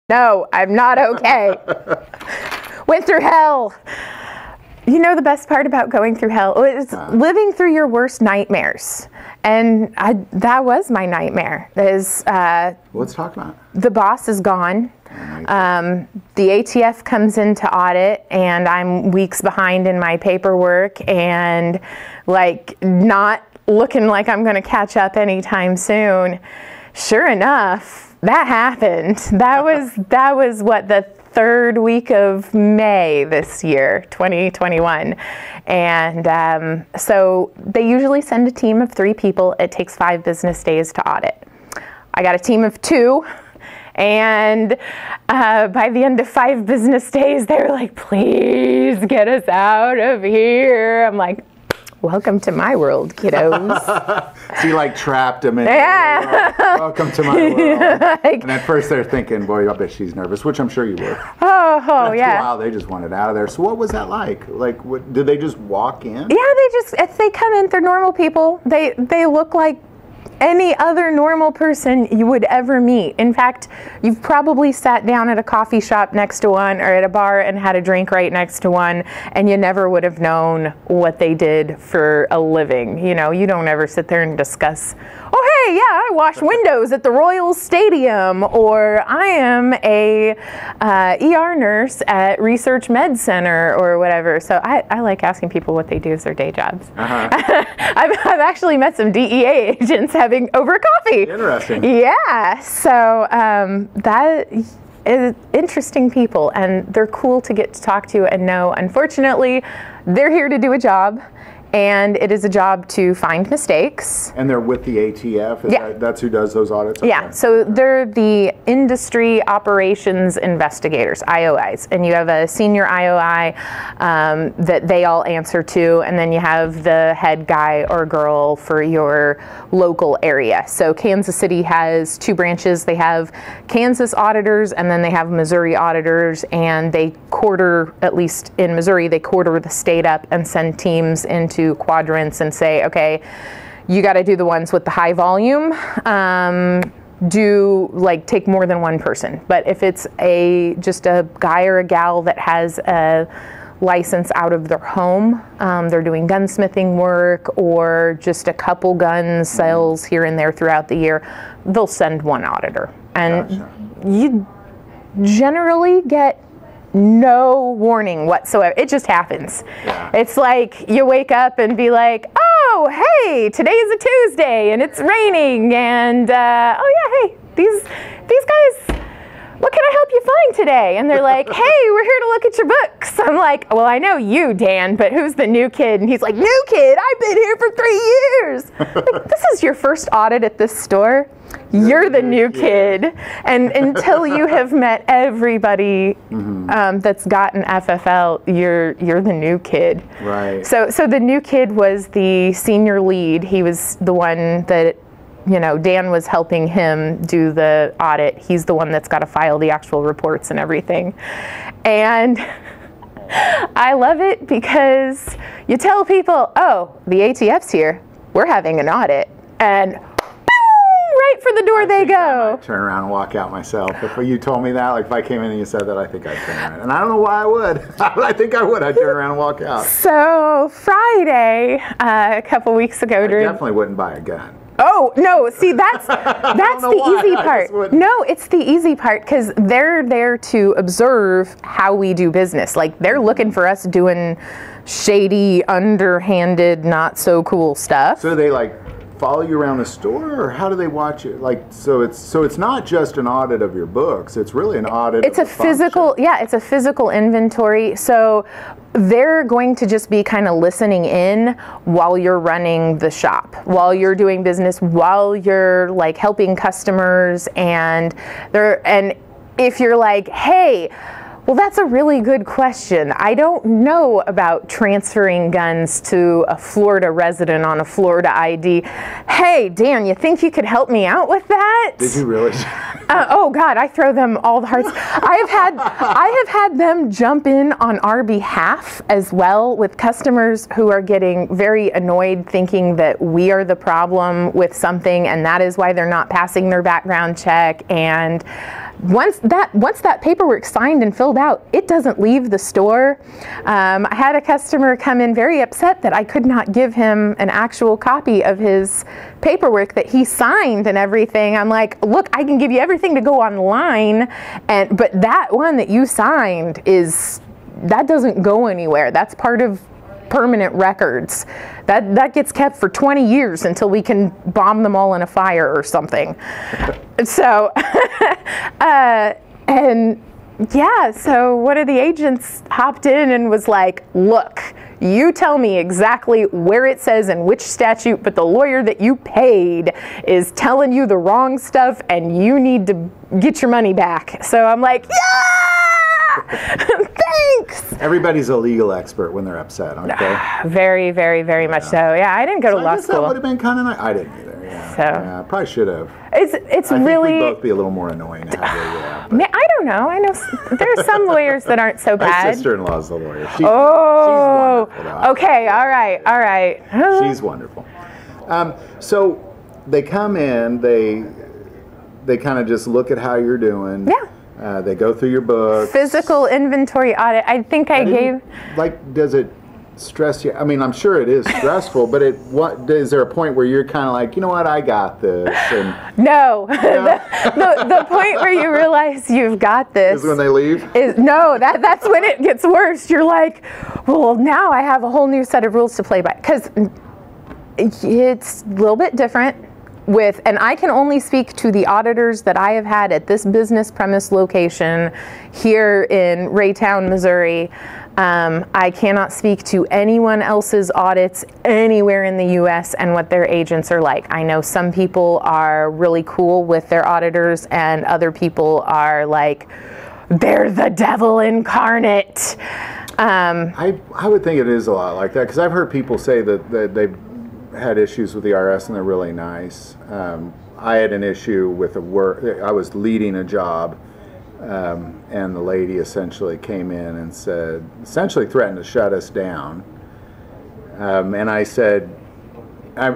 No, I'm not okay. Went through hell. You know the best part about going through hell is living through your worst nightmares. And that was my nightmare. Let's talk about it. The boss is gone. The ATF comes in to audit, and I'm weeks behind in my paperwork and like not looking like I'm going to catch up anytime soon. Sure enough, that happened. That was what, the third week of May this year, 2021. And so they usually send a team of 3 people. It takes 5 business days to audit. I got a team of 2. And by the end of 5 business days, they were like, please get us out of here. I'm like, welcome to my world, kiddos. So you like trapped them in. Yeah. Welcome to my world. Like, and at first they're thinking, boy, I bet she's nervous, which I'm sure you were. Oh yeah. Wow, they just wanted out of there. So what was that like? Like, did they just walk in? Yeah, if they come in, they're normal people. They look like any other normal person you would ever meet. In fact, you've probably sat down at a coffee shop next to one or at a bar and had a drink right next to one, and you never would have known what they did for a living. You know, you don't ever sit there and discuss, oh, hey, yeah, I wash windows at the Royals Stadium, or I am a ER nurse at Research Med Center, or whatever. So I like asking people what they do as their day jobs. I've actually met some DEA agents having over coffee. Interesting. Yeah, so that is interesting people, and they're cool to get to talk to and know. Unfortunately, they're here to do a job, and it is a job to find mistakes. And they're with the ATF? Yeah. That's who does those audits? Okay. Yeah, so they're the Industry Operations Investigators, IOIs. And you have a senior IOI that they all answer to, and then you have the head guy or girl for your local area. So Kansas City has 2 branches. They have Kansas auditors, and then they have Missouri auditors, and they quarter, at least in Missouri, they quarter the state up and send teams into quadrants and say, okay, you got to do the ones with the high volume. Take more than 1 person. But if it's just a guy or a gal that has a license out of their home, they're doing gunsmithing work or just a couple gun sales here and there throughout the year, they'll send 1 auditor. And you generally get no warning whatsoever. It just happens. Yeah. It's like you wake up and be like, oh, hey, today's a Tuesday and it's raining, and oh yeah, hey, these guys, what can I help you find today? And they're like, hey, we're here to look at your books. I'm like, well, I know you, Dan, but who's the new kid? And he's like, new kid? I've been here for 3 years. Like, this is your first audit at this store. You're the new kid. And until you have met everybody that's gotten FFL, you're the new kid. Right. So the new kid was the senior lead. He was the one that, you know, Dan was helping him do the audit. He's the one that's got to file the actual reports and everything. And I love it because you tell people, oh, the ATF's here. We're having an audit. And right for the door they go. I might turn around and walk out myself. If you told me that, like if I came in and you said that, I think I'd turn around. And I don't know why I would. I think I would. I'd turn around and walk out. So Friday, a couple weeks ago, I definitely wouldn't buy a gun. Oh, no, see, that's the easy part. No, it's the easy part because they're there to observe how we do business. Like, they're looking for us doing shady, underhanded, not so cool stuff. So they like follow you around the store, or how do they watch it? Like, so it's not just an audit of your books, it's really an audit of the physical function. Yeah, it's a physical inventory. So they're going to just be kind of listening in while you're running the shop, while you're doing business, while you're like helping customers, and if you're like, hey, well, that's a really good question. I don't know about transferring guns to a Florida resident on a Florida ID. Hey, Dan, you think you could help me out with that? Did you really? Oh God, I throw them all the hearts. I have had them jump in on our behalf as well with customers who are getting very annoyed, thinking that we are the problem with something, and that is why they're not passing their background check. And once that paperwork's signed and filled out, it doesn't leave the store. I had a customer come in very upset that I could not give him an actual copy of his paperwork that he signed and everything. I'm like, look, I can give you everything to go online, but that one that you signed that doesn't go anywhere. That's part of permanent records. That gets kept for 20 years until we can bomb them all in a fire or something. So, and yeah, so one of the agents hopped in and was like, look, you tell me exactly where it says and which statute, but the lawyer that you paid is telling you the wrong stuff and you need to get your money back. So I'm like, yeah! Thanks! Everybody's a legal expert when they're upset, aren't they? Very, very, very much so. Yeah, I didn't go to law school. That would have been kind of nice. I didn't either. Yeah. So yeah, probably should have. It's I really. think we'd both be a little more annoying. I don't know. I know there are some lawyers that aren't so bad. My sister-in-law's the lawyer. She's wonderful. Okay. All right. She's wonderful. So they come in. They kind of just look at how you're doing. Yeah. They go through your book. Physical inventory audit. I think I gave. Like, does it stress you? I mean, I'm sure it is stressful, but is there a point where you're kind of like, you know what, I got this? And, no. The point where you realize you've got this is when they leave. That's when it gets worse. You're like, well, now I have a whole new set of rules to play by, because it's a little bit different. And I can only speak to the auditors that I have had at this business premise location here in Raytown, Missouri. I cannot speak to anyone else's audits anywhere in the U.S. and what their agents are like. I know some people are really cool with their auditors and other people are like, they're the devil incarnate. I would think it is a lot like that, because I've heard people say that they've had issues with the IRS and they're really nice. I had an issue with I was leading a job, and the lady essentially came in and essentially threatened to shut us down. And I said,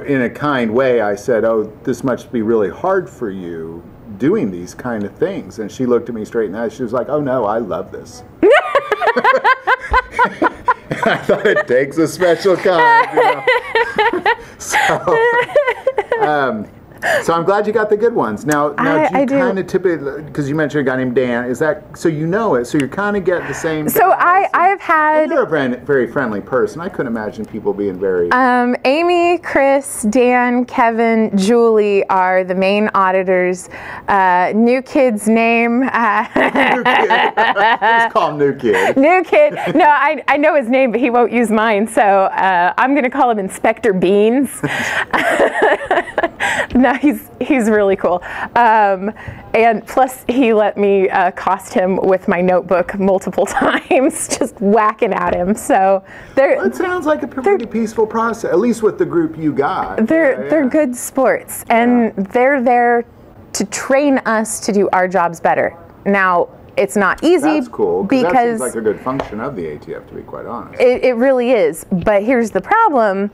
in a kind way, I said, oh, this must be really hard for you doing these kind of things. And she looked at me straight in the eyes. She was like, oh no, I love this. I thought it takes a special kind, So I'm glad you got the good ones. Now do you kind of typically, because you mentioned a guy named Dan, is that, so you know it, so you're kind of getting the same guys. So I've had... And you're a very friendly person. I couldn't imagine people being very... Amy, Chris, Dan, Kevin, Julie are the main auditors. New kid's name... New kid. Let's call him New Kid. New kid. No, I know his name, but he won't use mine, so I'm going to call him Inspector Beans. No, he's really cool. And plus, he let me cost him with my notebook multiple times, just whacking at him. So it sounds like a pretty peaceful process, at least with the group you got. They're good sports, and they're there to train us to do our jobs better. Now, it's not easy. That's cool, because that seems like a good function of the ATF, to be quite honest. It really is. But here's the problem.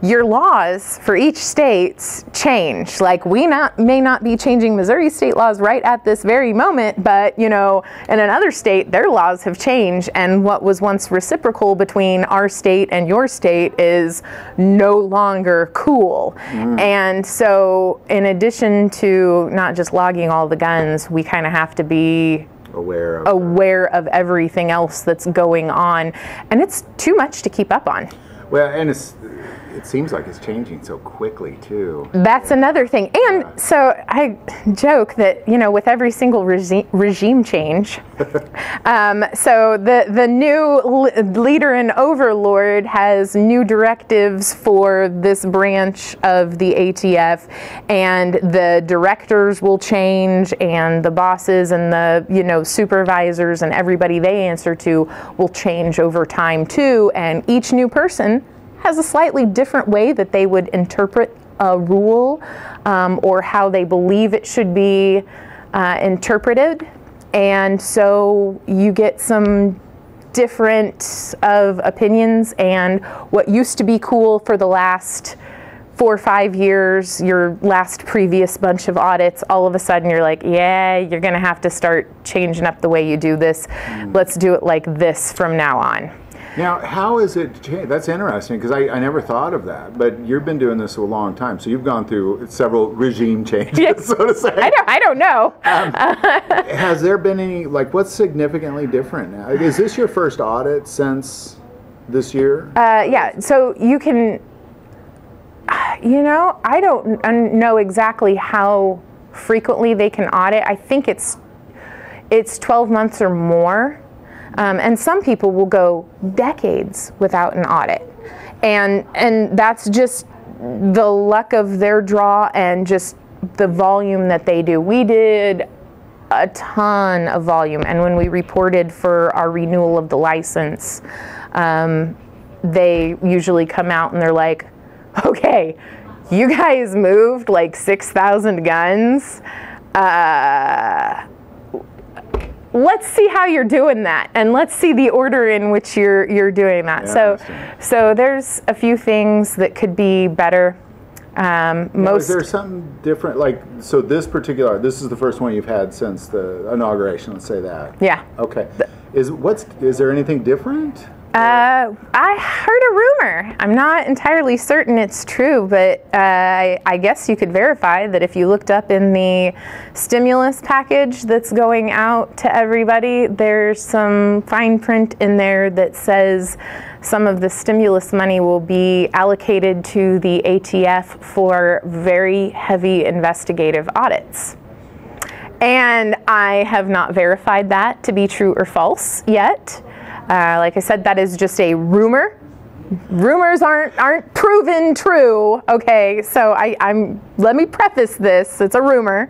Your laws for each state change. Like, we may not be changing Missouri state laws right at this very moment, but in another state, their laws have changed, and what was once reciprocal between our state and your state is no longer cool. And so, in addition to not just logging all the guns, we kind of have to be aware of everything else that's going on, and it's too much to keep up on. Well, and it seems like it's changing so quickly too. That's another thing. And so I joke that, with every single regime change, so the new leader and overlord has new directives for this branch of the ATF, and the directors will change, and the bosses and the supervisors and everybody they answer to will change over time too, and each new person has a slightly different way that they would interpret a rule, or how they believe it should be interpreted. And so you get some different of opinions, and what used to be cool for the last 4 or 5 years, your last previous bunch of audits, all of a sudden you're like, yeah, you're going to have to start changing up the way you do this. Let's do it like this from now on. Now, how is it changed? That's interesting, because I never thought of that. But you've been doing this a long time, so you've gone through several regime changes, so to say. I don't know. Has there been any, like, what's significantly different now? Is this your first audit since this year? Yeah, so you can, you know, I don't know exactly how frequently they can audit. I think it's 12 months or more. And some people will go decades without an audit. And that's just the luck of their draw and just the volume that they do. We did a ton of volume, and when we reported for our renewal of the license, they usually come out and they're like, okay, you guys moved like 6,000 guns. Let's see how you're doing that, and let's see the order in which you're doing that. Yeah, so there's a few things that could be better. Is there something different? Like, so this is the first one you've had since the inauguration. Let's say that. Yeah. Okay. Is there anything different? I heard a rumor. I'm not entirely certain it's true, but I guess you could verify that if you looked up in the stimulus package that's going out to everybody, there's some fine print in there that says some of the stimulus money will be allocated to the ATF for very heavy investigative audits. And I have not verified that to be true or false yet. Like I said, that is just a rumor. Rumors aren't proven true. Okay, so let me preface this. It's a rumor,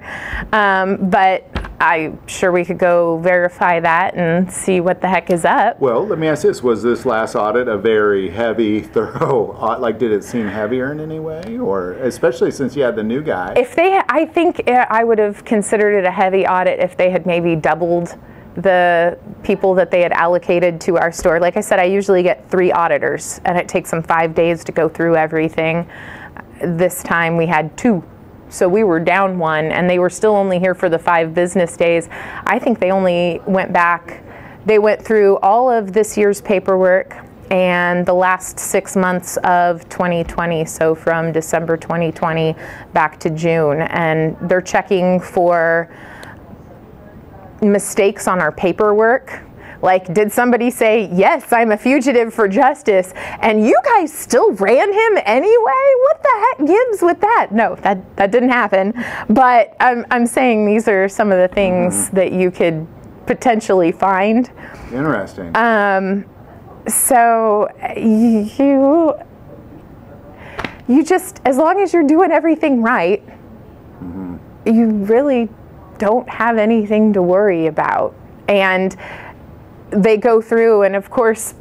but I'm sure we could go verify that and see what the heck is up. Well, let me ask this: was this last audit a very heavy, thorough? Like, did it seem heavier in any way, or especially since you had the new guy? I think I would have considered it a heavy audit if they had maybe doubled the people that they had allocated to our store. Like I said, I usually get 3 auditors, and it takes them 5 days to go through everything. This time we had 2. So we were down 1, and they were still only here for the 5 business days. I think they only went through all of this year's paperwork and the last 6 months of 2020, so from December 2020 back to June, and they're checking for mistakes on our paperwork. Like, did somebody say, yes, I'm a fugitive for justice, and you guys still ran him anyway? What the heck gives with that? No, that didn't happen. But I'm saying these are some of the things that you could potentially find. Interesting. So you just, as long as you're doing everything right, you really don't have anything to worry about. And they go through, and of course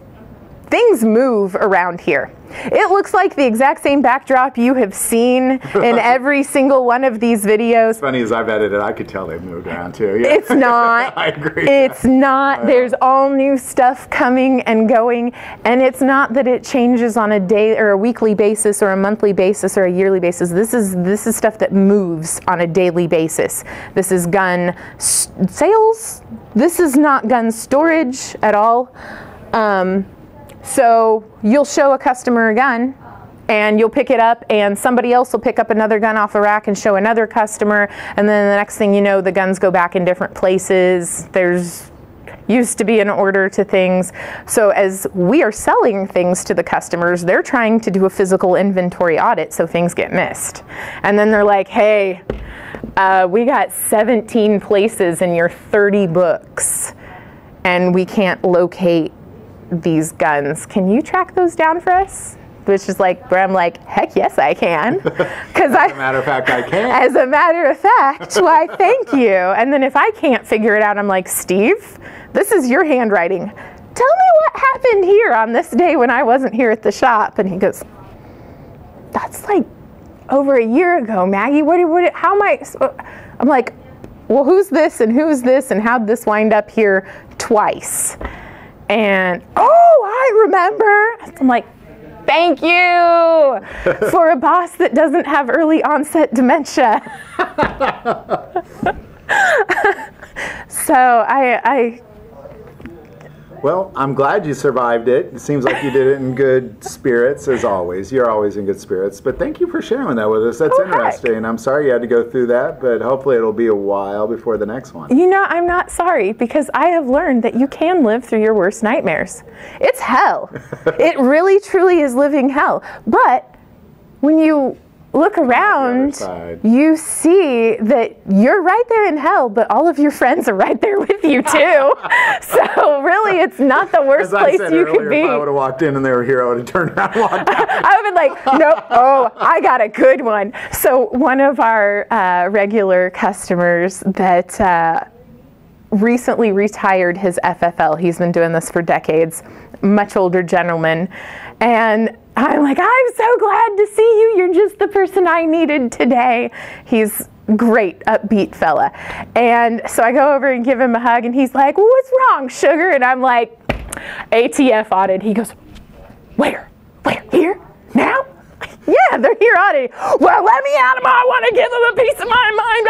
things move around here. It looks like the exact same backdrop you have seen in every single one of these videos. As funny as I've edited, I could tell they've moved around too. Yeah. It's not. I agree. It's not. There's all new stuff coming and going, and it's not that it changes on a day or a weekly basis or a monthly basis or a yearly basis. This is stuff that moves on a daily basis. This is gun sales. This is not gun storage at all. So you'll show a customer a gun, and you'll pick it up, and somebody else will pick up another gun off a rack and show another customer, and then the next thing you know, the guns go back in different places. There's used to be an order to things. So as we are selling things to the customers, they're trying to do a physical inventory audit so things get missed. And then they're like, hey, we got 17 places in your 30 books, and we can't locate these guns. Can you track those down for us? Which is like, where I'm like, heck yes, I can. As a matter of fact, I can. As a matter of fact, why, thank you. And then if I can't figure it out, I'm like, Steve, this is your handwriting. Tell me what happened here on this day when I wasn't here at the shop. And he goes, that's like over a year ago, Maggie. How am I? I'm like, well, who's this and who's this and how'd this wind up here twice? And, oh, I remember. I'm like, Thank you for a boss that doesn't have early onset dementia. So well, I'm glad you survived it. It seems like you did it in good spirits, as always. You're always in good spirits. But thank you for sharing that with us. That's interesting. I'm sorry you had to go through that, but hopefully it'll be a while before the next one. You know, I'm not sorry, because I have learned that you can live through your worst nightmares. It's hell. It really, truly is living hell. But when you look around, you see that you're right there in hell, but all of your friends are right there with you too. So really, it's not the worst place you could be. If I would have walked in and they were here, I would have turned around and walked out. I would have been like, nope, oh, I got a good one. So one of our regular customers that recently retired his FFL, he's been doing this for decades, much older gentleman, and I'm like, I'm so glad to see you. You're just the person I needed today. He's great, upbeat fella. And so I go over and give him a hug, and he's like, well, what's wrong, sugar? And I'm like, ATF audit. He goes, where? Here? Now? Yeah, they're here auditing. Well, let me out of my, I want to give them a piece of my mind.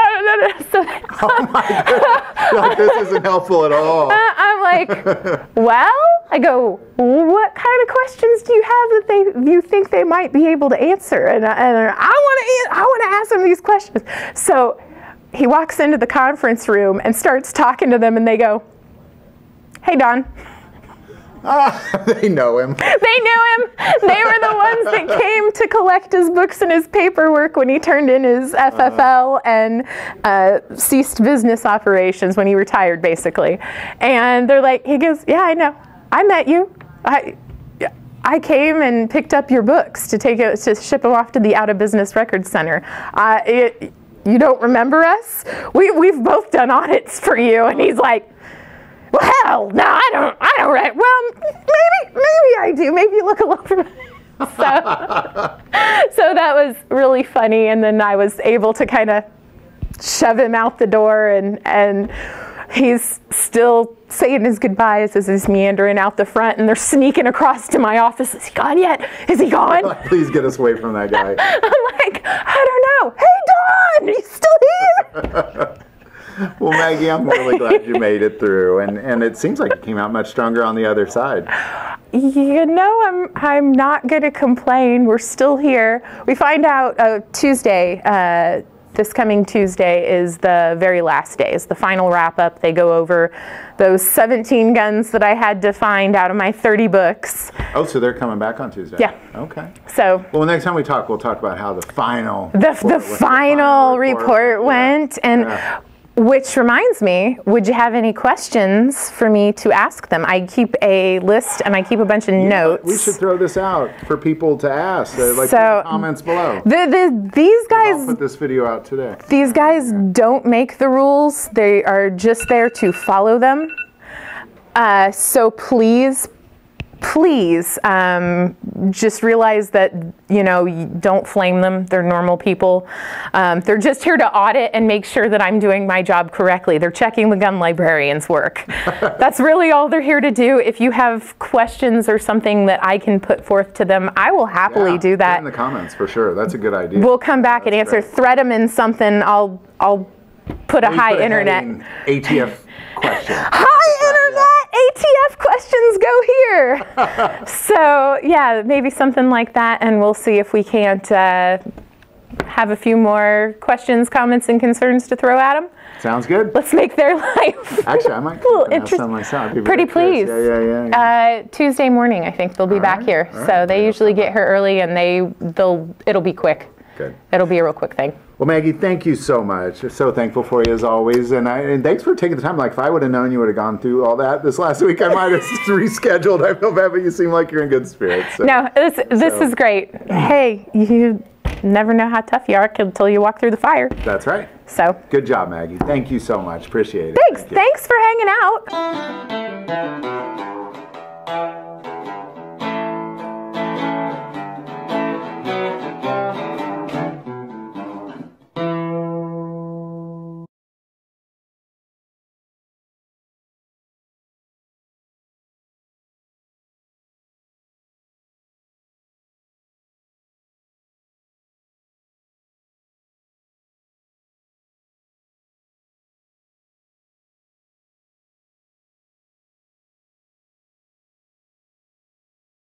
So, oh my goodness. Like, this isn't helpful at all. I'm like, well, I go, what kind of questions do you have that you think they might be able to answer? And I want to ask them these questions. So he walks into the conference room and starts talking to them, and they go, hey, Don. They know him. They knew him. They were the ones that came to collect his books and his paperwork when he turned in his FFL and ceased business operations when he retired, basically. And they're like, he goes, yeah, I know. I met you. I came and picked up your books to ship them off to the Out of Business Records Center. You don't remember us? We've both done audits for you. And he's like, well, hell, no, I don't write. Well, maybe I do. Maybe you look a little familiar. So that was really funny. And then I was able to kind of shove him out the door, and he's still saying his goodbyes as he's meandering out the front, and they're sneaking across to my office. Is he gone yet? Is he gone? Please get us away from that guy. I'm like, I don't know. Hey, Don, he's still here. Well, Maggie, I'm really glad you made it through, and it seems like you came out much stronger on the other side. You know, I'm not going to complain. We're still here. We find out Tuesday, this coming Tuesday is the very last day, is the final wrap-up. They go over those 17 guns that I had to find out of my 30 books. Oh, so they're coming back on Tuesday? Yeah. Okay. So, well, next time we talk, we'll talk about how the final report went. And yeah. Which reminds me, would you have any questions for me to ask them? I keep a list and I keep a bunch of notes. We should throw this out for people to ask. Like in the comments below. These guys, I'll put this video out today. These guys don't make the rules. They are just there to follow them. So please just realize that, you know, you don't flame them. They're normal people. They're just here to audit and make sure that I'm doing my job correctly. They're checking the gun librarian's work. That's really all they're here to do. If you have questions or something that I can put forth to them, I will happily do that. Put in the comments for sure. That's a good idea. We'll come back and answer. Great. Thread them in something. I'll put a high internet. ATF question. High internet ATF questions go here. So yeah, maybe something like that, and we'll see if we can't have a few more questions, comments, and concerns to throw at them. Sounds good. Let's make their life actually, I might ask some myself. Pretty pleased. Yeah. Tuesday morning, I think they'll be back here. So they usually get here early, and it'll be quick. Good. It'll be a real quick thing. Well, Maggie, thank you so much. So thankful for you as always, and thanks for taking the time. Like, if I would have known you would have gone through all that this last week, I might have rescheduled. I feel bad, but you seem like you're in good spirits. So. No, this is great. Hey, you never know how tough you are until you walk through the fire. That's right. So good job, Maggie. Thank you so much. Appreciate it. Thanks for hanging out.